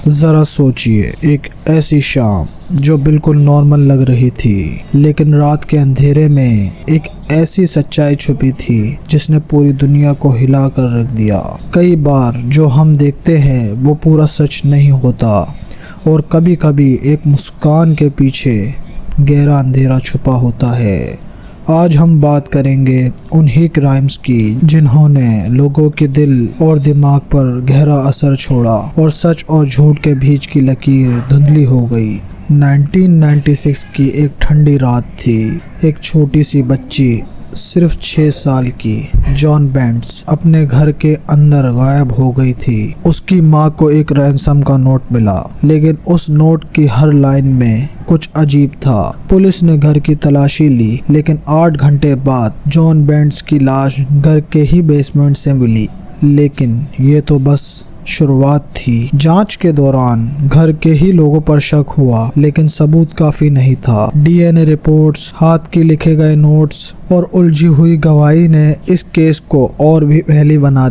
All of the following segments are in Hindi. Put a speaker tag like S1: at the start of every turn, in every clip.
S1: जरा सोचिए, एक ऐसी शाम जो बिल्कुल नॉर्मल लग रही थी, लेकिन रात के अंधेरे में एक ऐसी सच्चाई छुपी थी जिसने पूरी दुनिया को हिला कर रख दिया। कई बार जो हम देखते हैं वो पूरा सच नहीं होता और कभी कभी एक मुस्कान के पीछे गहरा अंधेरा छुपा होता है। आज हम बात करेंगे उन्हीं क्राइम्स की जिन्होंने लोगों के दिल और दिमाग पर गहरा असर छोड़ा और सच और झूठ के बीच की लकीर धुंधली हो गई। 1996 की एक ठंडी रात थी। एक छोटी सी बच्ची, सिर्फ 6 साल की जॉन बेंट्स अपने घर के अंदर गायब हो गई थी। उसकी माँ को एक रैंसम का नोट मिला, लेकिन उस नोट की हर लाइन में कुछ अजीब था। पुलिस ने घर की तलाशी ली, लेकिन 8 घंटे बाद जॉन बेंट्स की लाश घर के ही बेसमेंट से मिली। लेकिन ये तो बस शुरुआत थी। जांच के दौरान घर के ही लोगों पर शक हुआ, लेकिन सबूत काफी नहीं था। डीएनए रिपोर्ट्स, हाथ के लिखे गए नोट्स और उलझी हुई गवाही ने इस केस को और भी पहली बना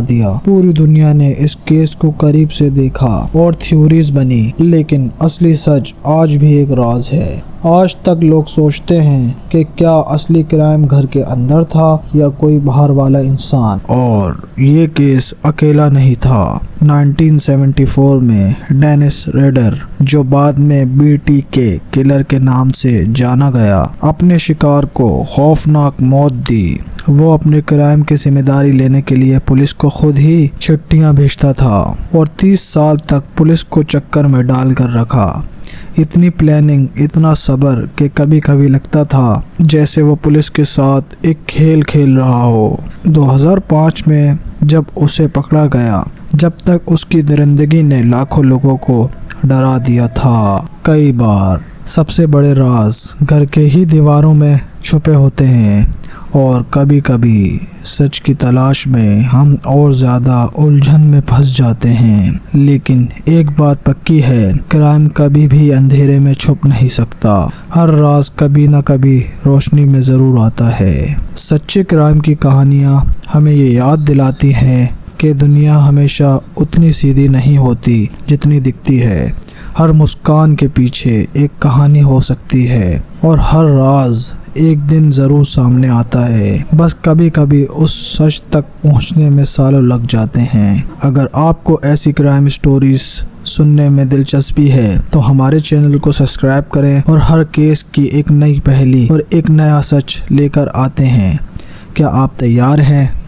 S1: दी पूरी दुनिया ने इस केस को करीब से देखा और थ्योरीज बनी, लेकिन असली सच आज भी एक राज है। आज तक लोग सोचते हैं कि क्या असली क्राइम घर के अंदर था या कोई बाहर वाला इंसान। और ये केस अकेला नहीं था। 1974 में डेनिस रेडर, जो बाद में BTK किलर के नाम से जाना गया, अपने शिकार को खौफनाक मौत दी। वो अपने क्राइम की जिम्मेदारी लेने के लिए पुलिस को खुद ही चिट्ठियां भेजता था और 30 साल तक पुलिस को चक्कर में डाल कर रखा। इतनी प्लानिंग, इतना सब्र कि कभी कभी लगता था जैसे वो पुलिस के साथ एक खेल खेल रहा हो। 2005 में जब उसे पकड़ा गया, जब तक उसकी दरिंदगी ने लाखों लोगों को डरा दिया था। कई बार सबसे बड़े राज घर के ही दीवारों में छुपे होते हैं और कभी कभी सच की तलाश में हम और ज़्यादा उलझन में फंस जाते हैं। लेकिन एक बात पक्की है, क्राइम कभी भी अंधेरे में छुप नहीं सकता। हर राज कभी न कभी रोशनी में ज़रूर आता है। सच्चे क्राइम की कहानियाँ हमें ये याद दिलाती हैं कि दुनिया हमेशा उतनी सीधी नहीं होती जितनी दिखती है। हर मुस्कान के पीछे एक कहानी हो सकती है और हर राज एक दिन जरूर सामने आता है। बस कभी कभी उस सच तक पहुंचने में सालों लग जाते हैं। अगर आपको ऐसी क्राइम स्टोरीज सुनने में दिलचस्पी है तो हमारे चैनल को सब्सक्राइब करें और हर केस की एक नई पहेली और एक नया सच लेकर आते हैं। क्या आप तैयार हैं?